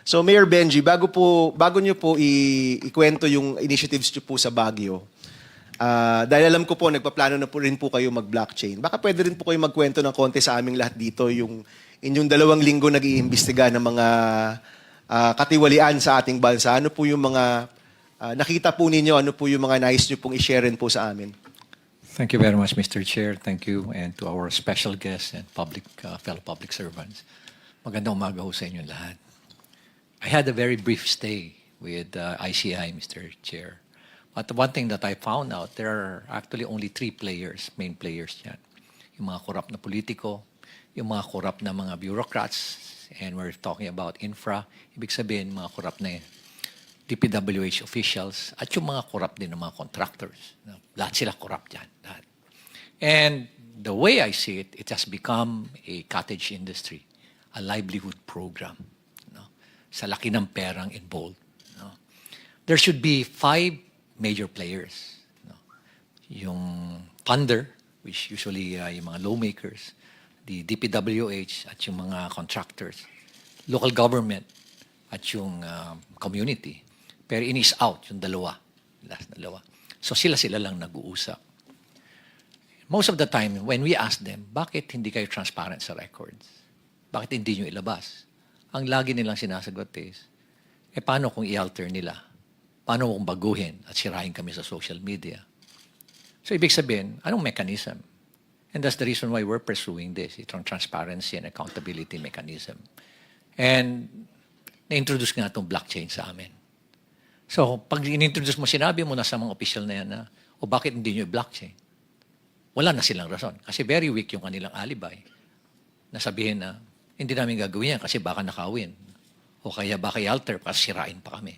So Mayor Benji, bago niyo po ikwento yung initiatives niyo po sa Baguio, dahil alam ko po nagpaplano na po rin po kayo mag-blockchain. Baka pwede rin po kayo magkwento ng konti sa aming lahat dito yung inyong 2 linggo nag-iimbestiga ng mga katiwalian sa ating bansa. Ano po yung mga nakita po ninyo, ano po yung mga nais niyo pong i-share rin po sa amin? Thank you very much, Mr. Chair. Thank you, and to our special guests and fellow public servants. Magandang umaga ho sa inyo lahat. I had a very brief stay with ICI, Mr. Chair. But the one thing that I found out, there are actually only 3 players, main players yan. Yung mga korap na politiko, yung mga korap na mga bureaucrats, and we're talking about infra, ibig sabihin mga korap na DPWH officials, at yung mga korap din ng mga contractors. Lahat sila korap dyan. Lahat. And the way I see it, it has become a cottage industry, a livelihood program. Sa laki ng perang involved. There should be 5 major players. Yung funder, which usually yung mga lawmakers, the DPWH at yung mga contractors, local government at yung community. Pero in-is out yung last dalawa. So sila lang nag-uusap. Most of the time, when we ask them, bakit hindi kayo transparent sa records? Bakit hindi nyo ilabas? Ang lagi nilang sinasagot is, paano kung i-alter nila? Paano kung baguhin at sirahin kami sa social media? So, ibig sabihin, anong mechanism? And that's the reason why we're pursuing this, itong transparency and accountability mechanism. And na-introduce nga itong blockchain sa amin. So, pag in-introduce mo, sinabi mo na sa mga official na yan na, bakit hindi nyo blockchain? Wala na silang rason. Kasi very weak yung kanilang alibay. Nasabihin na, hindi namin gagawin yan kasi baka nakawin. O kaya baka i-alter kasi sirain pa kami.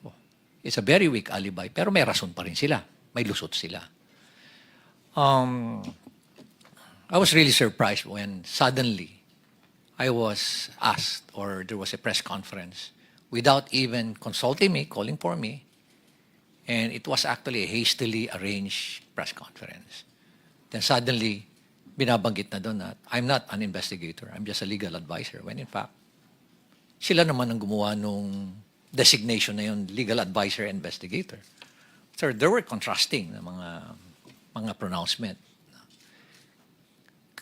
So, it's a very weak alibi, pero may rason pa rin sila. May lusot sila. I was really surprised when suddenly I was asked, or there was a press conference, without even consulting me, calling for me, and it was actually a hastily arranged press conference. Then suddenly, binabanggit na doon na I'm not an investigator, I'm just a legal advisor. When in fact, sila naman ang gumawa nung designation na yun, legal advisor and investigator. So there were contrasting na mga pronouncement.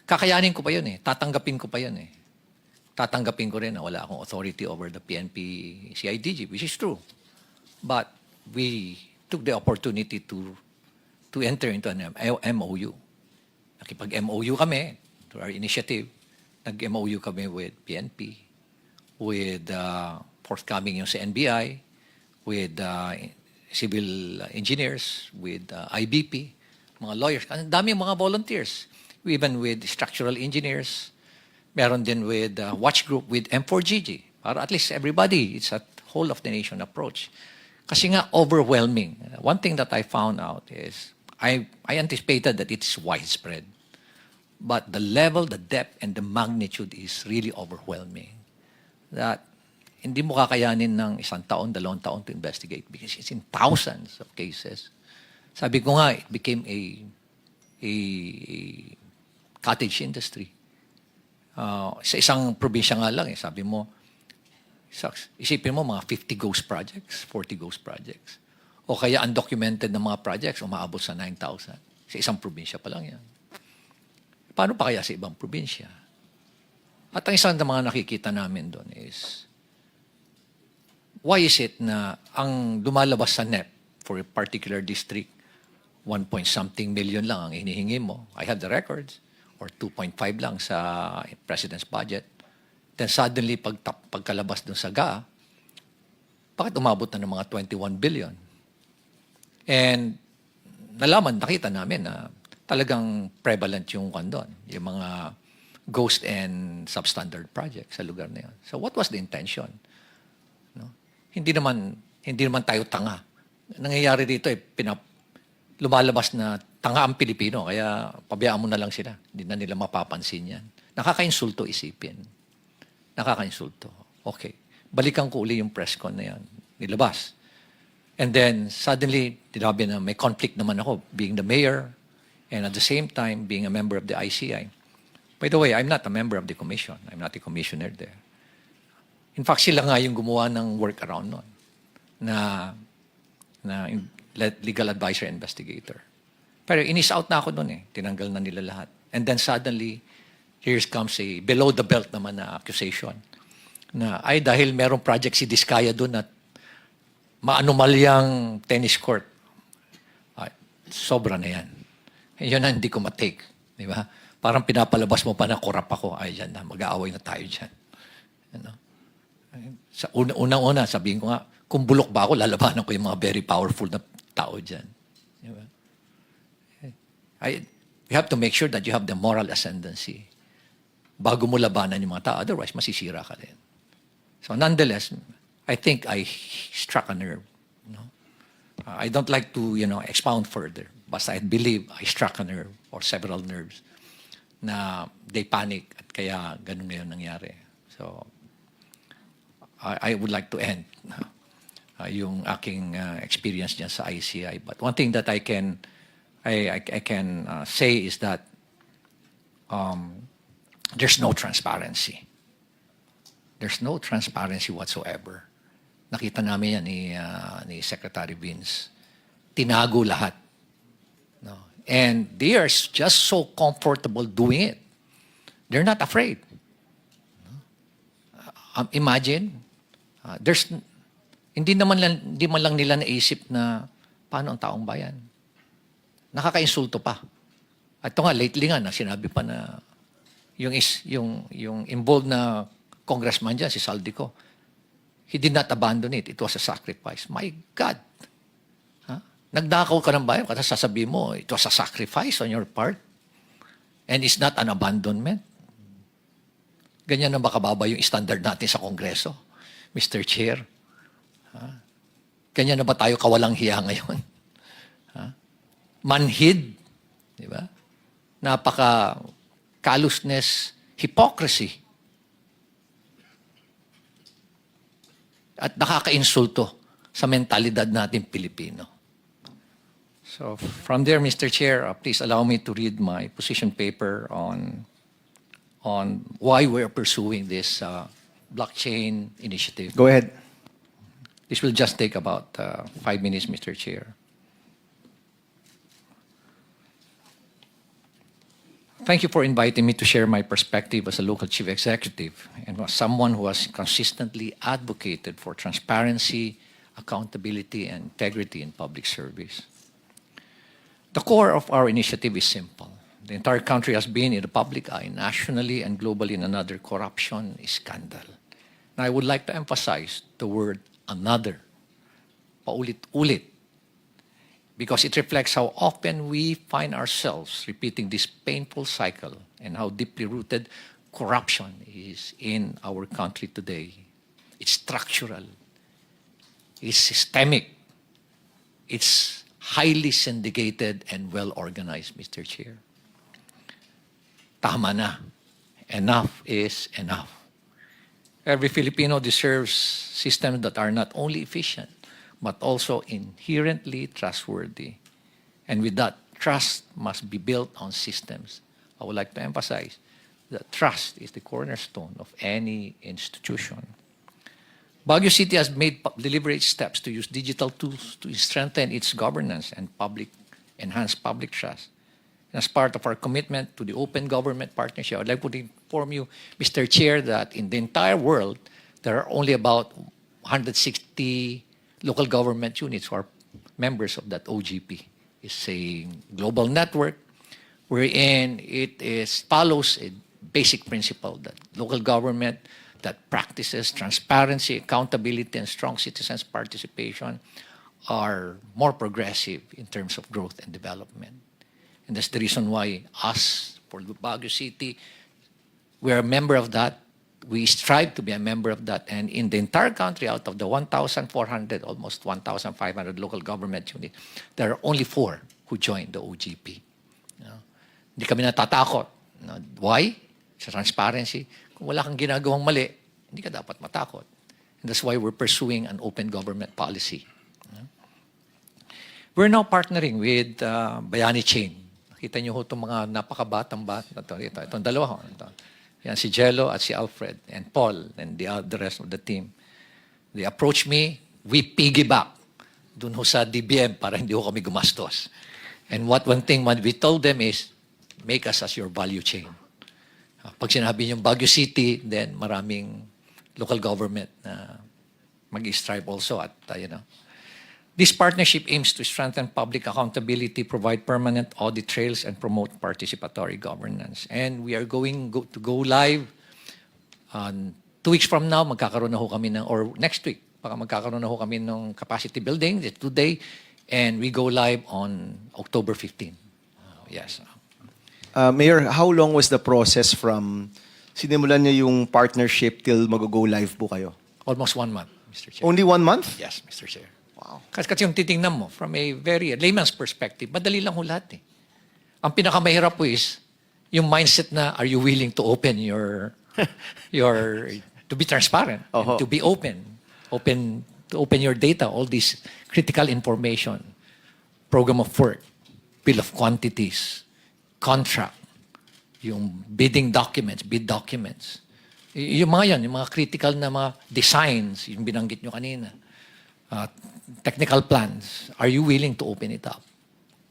Kakayanin ko pa yun tatanggapin ko pa yun Tatanggapin ko rin na wala akong authority over the PNP CIDG, which is true. But we took the opportunity to enter into an MOU. Nakipag-MOU kami, to our initiative, nag-MOU kami with PNP, with forthcoming yung sa NBI, with civil engineers, with IBP, mga lawyers, ang dami mga volunteers, even with structural engineers, meron din with watch group with M4GG, para at least everybody, it's a whole of the nation approach. Kasi nga overwhelming. One thing that I found out is, I anticipated that it's widespread. But the level, the depth, and the magnitude is really overwhelming. That hindi mo kakayanin ng 1 taon, 2 taon to investigate because it's in thousands of cases. Sabi ko nga, it became a cottage industry. Sa isang probinsya nga lang, sabi mo, isipin mo mga 50 ghost projects, 40 ghost projects. O kaya undocumented na mga projects, umaabot sa 9,000. Sa isang probinsya pa lang yan. Paano pa kaya sa ibang probinsya? At ang isang mga nakikita namin doon is, why is it na ang lumalabas sa NEP for a particular district, 1-point-something million lang ang hinihingi mo? I have the records. Or 2.5 lang sa President's budget. Then suddenly, pagkalabas doon sa GA, bakit umabot na ng mga 21 billion? And nakita namin na talagang prevalent yung kandon, yung mga ghost and substandard projects sa lugar na yun. So what was the intention? No? Hindi naman tayo tanga. Nangyayari dito lumalabas na tanga ang Pilipino, kaya pabayaan mo na lang sila. Hindi na nila mapapansin yan. Nakakainsulto isipin. Nakakainsulto. Okay. Balikan ko uli yung press con na yan. Nilabas. And then, suddenly, tinabi na may conflict naman ako, being the mayor, and at the same time, being a member of the ICI. By the way, I'm not a member of the commission. I'm not a commissioner there. In fact, sila nga yung gumawa ng workaround nun na, legal advisor investigator. Pero inis out na ako nun eh. Tinanggal na nila lahat. And then suddenly, here comes a below the belt naman na accusation na ay dahil merong project si Diskaya doon at maanomalyang tennis court. Ay, sobra na yan. Yun ang hindi ko matake. Di ba? Parang pinapalabas mo pa na korap ako. Ay, yan na. Mag-aaway na tayo dyan. Ano? Sa unang-una, sabihin ko nga, kung bulok ba ako, lalabanan ko yung mga very powerful na tao dyan. Di ba? You have to make sure that you have the moral ascendancy bago mo labanan yung mga tao. Otherwise, masisira ka din. So nonetheless, I think I struck a nerve. No? I don't like to, expound further. Basta I believe I struck a nerve or several nerves na they panic at kaya ganun ngayon nangyari. So I would like to end yung aking experience niya sa ICI. But one thing that I can say is that there's no transparency. There's no transparency whatsoever. Nakita namin yan ni Secretary Vince. Tinago lahat. No? And they are just so comfortable doing it. They're not afraid. Imagine, hindi man lang nila naisip na paano ang taong bayan. Nakaka-insulto pa. At ito nga, lately nga, sinabi pa na yung involved na congressman dyan, si Saldico, he did not abandon it. It was a sacrifice. My God! Nagdakaw ka ng bayan, kasi sasabihin mo, it was a sacrifice on your part. And it's not an abandonment. Ganyan na ba kababa yung standard natin sa Kongreso, Mr. Chair? Ganyan na ba tayo kawalang hiya ngayon? Manhid, di ba? Napaka callousness, hypocrisy. At nakaka-insulto sa mentalidad natin Pilipino. So from there, Mr. Chair, please allow me to read my position paper on why we're pursuing this blockchain initiative. Go ahead. This will just take about 5 minutes, Mr. Chair. Thank you for inviting me to share my perspective as a local chief executive and as someone who has consistently advocated for transparency, accountability, and integrity in public service. The core of our initiative is simple. The entire country has been in the public eye, nationally and globally, in another corruption scandal. Now, I would like to emphasize the word another, paulit-ulit, because it reflects how often we find ourselves repeating this painful cycle and how deeply rooted corruption is in our country today. It's structural, it's systemic, it's highly syndicated and well-organized, Mr. Chair. Tama na. Enough is enough. Every Filipino deserves systems that are not only efficient, but also inherently trustworthy. And with that, trust must be built on systems. I would like to emphasize that trust is the cornerstone of any institution. Baguio City has made deliberate steps to use digital tools to strengthen its governance and enhance public trust. And as part of our commitment to the open government partnership, I'd like to inform you, Mr. Chair, that in the entire world, there are only about 160 local government units who are members of that OGP. It's a global network wherein follows a basic principle that local government that practices transparency, accountability, and strong citizens' participation are more progressive in terms of growth and development. And that's the reason why us, for Baguio City, we're a member of that. We strive to be a member of that. And in the entire country, out of the 1,400, almost 1,500 local government units, there are only 4 who joined the OGP. Hindi kami natatakot. Why? Sa transparency. Kung wala kang ginagawang mali, hindi ka dapat matakot. And that's why we're pursuing an open government policy. We're now partnering with Bayani Chain. Nakita niyo ho itong mga napakabatang bata. Itong dalawa ho. Yan, si Jello at si Alfred and Paul and the rest of the team. They approached me, we piggyback dun ho sa DBM para hindi ho kami gumastos. And one thing we told them is, make us as your value chain. Pag sinabi yung Baguio City, then maraming local government na mag-strive also at, This partnership aims to strengthen public accountability, provide permanent audit trails, and promote participatory governance. And we are to go live 2 weeks from now, magkakaroon na ho kami or next week, baka magkakaroon na ho kami ng capacity building, today, and we go live on October 15. Yes. Mayor, how long was the process from sinimulan niyo yung partnership till mag-go live po kayo? Almost 1 month, Mr. Chair. Only 1 month? Yes, Mr. Chair. Wow. Kasi yung titingnan mo, from a very layman's perspective, madali lang ho lahat eh. Ang pinakamahirap po is, yung mindset na, are you willing to open to be transparent, and to be to open your data, all this critical information, program of work, bill of quantities, contract, yung bidding documents, bid documents. Yung mga yan, yung mga critical na mga designs, yung binanggit nyo kanina. Technical plans, are you willing to open it up?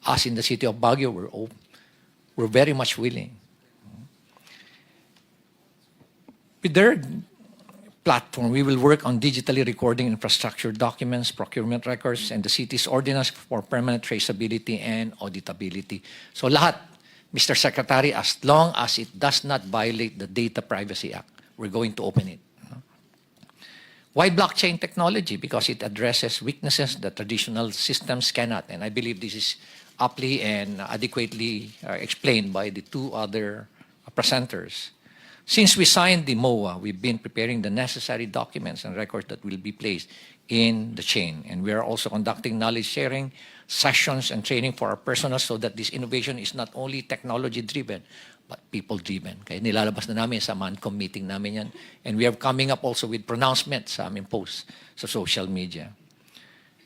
Us in the city of Baguio, we're very much willing. With their platform, we will work on digitally recording infrastructure documents, procurement records, and the city's ordinance for permanent traceability and auditability. So lahat, Mr. Secretary, as long as it does not violate the Data Privacy Act, we're going to open it. Why blockchain technology? Because it addresses weaknesses that traditional systems cannot. And I believe this is aptly and adequately explained by the 2 other presenters. Since we signed the MOA, we've been preparing the necessary documents and records that will be placed in the chain. And we are also conducting knowledge sharing sessions and training for our personnel so that this innovation is not only technology-driven, but people-driven. Kaya nilalabas na namin sa MANCOM meeting namin yan. And we are coming up also with pronouncements sa aming posts sa social media.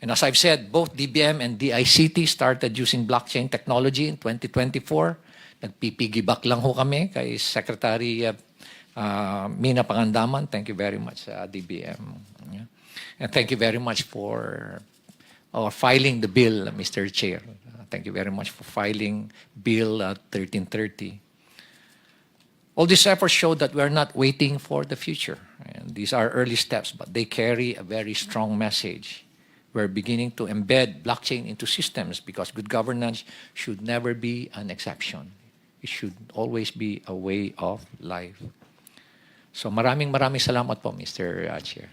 And as I've said, both DBM and DICT started using blockchain technology in 2024. Nagpipigibak lang ho kami kay Secretary Mina Pangandaman. Thank you very much, DBM. Yeah. And thank you very much for filing the bill, Mr. Chair. Thank you very much for filing Bill 1330. All these efforts show that we are not waiting for the future. And these are early steps, but they carry a very strong message. We're beginning to embed blockchain into systems because good governance should never be an exception. It should always be a way of life. So maraming salamat po, Mr. Chair.